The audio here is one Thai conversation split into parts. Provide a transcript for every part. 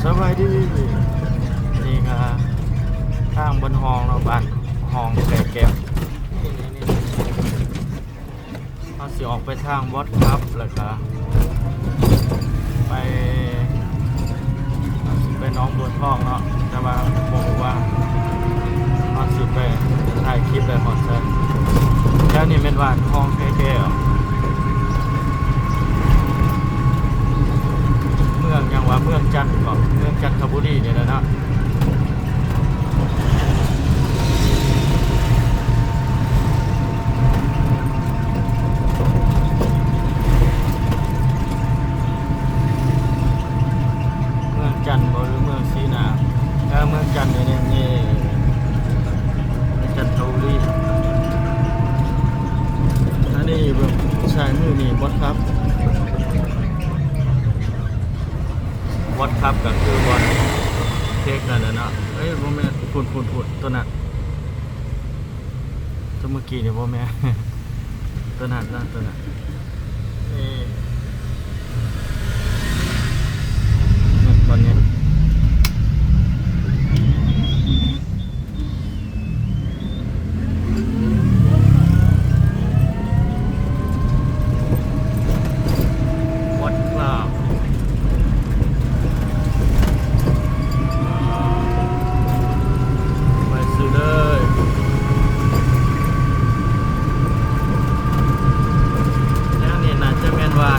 สบายดีนี่ก็ทางบนห้องเราบ้านห้องไก่แก้วเราสิออกไปทางวัดครับแล้วก็ไปน้องบัวทองเนาะแต่ว่าบอกว่าเราสิไปถ่ายคลิปเลยหมดเลยแล้วนี่เป็นบ้านห้องไก่แก้วเมืองยังว่าเมืองจันทร์ก่อนเมืองจันทบุรีเนี่ยนะเนาะเมืองจันทร์หรือเมืองศรีนาเมืองจันทร์เนี่ยนี่จันทบุรีอันนี้แบบชายมือนี่วัดครับวัดครับก็คือวัดเทคนั่นนะเนาะเอ้ยพ่อแม่พูดตัวนั้นตัวเมื่อกี้เนี่ยพ่อแม่ ตัวนั้นนะตัวนั้นวันนี้วัดคลาบไปซื้อเลยแล้วนี่น่าจะเป็นว่า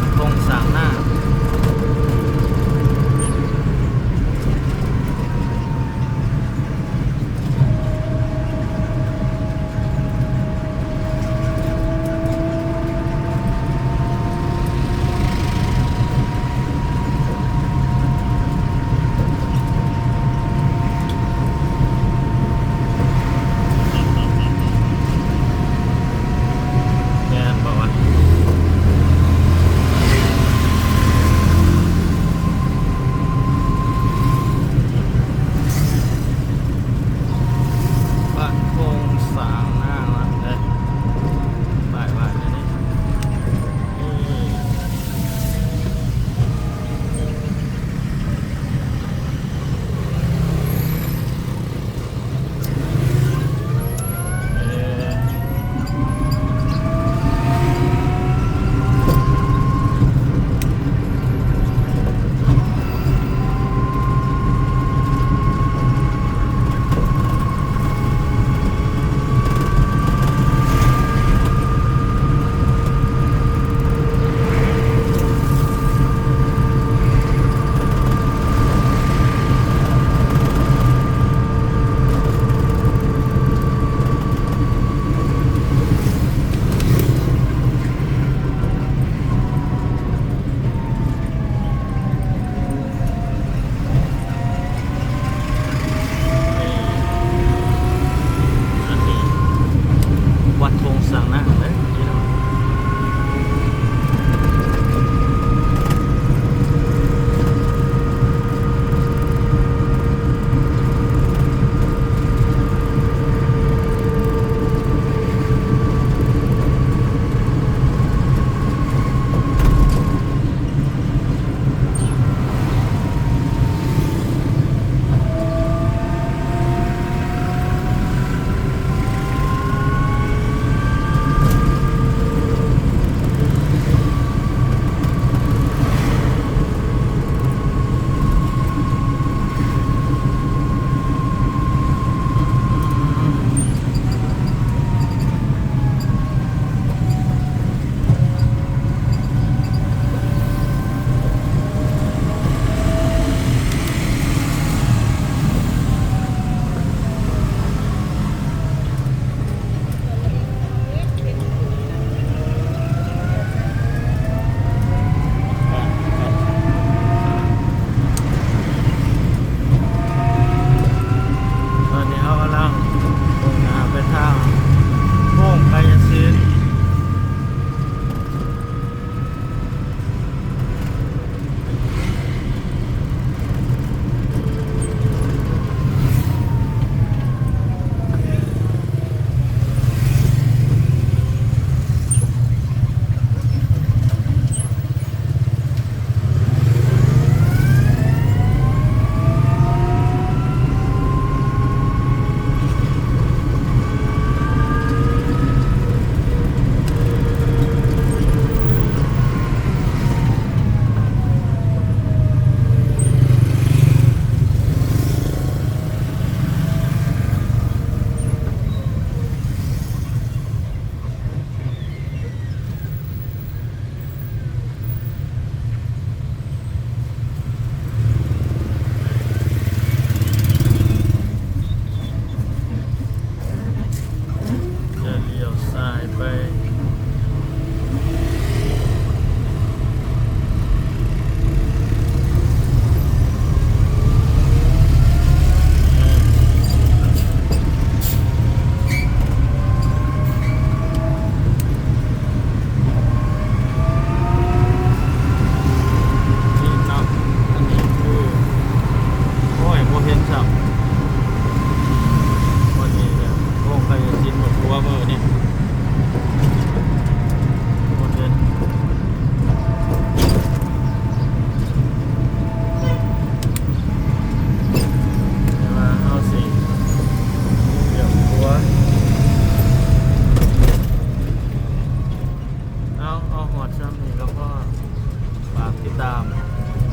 ติดตาม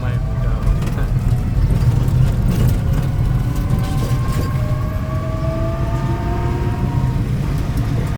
ไม่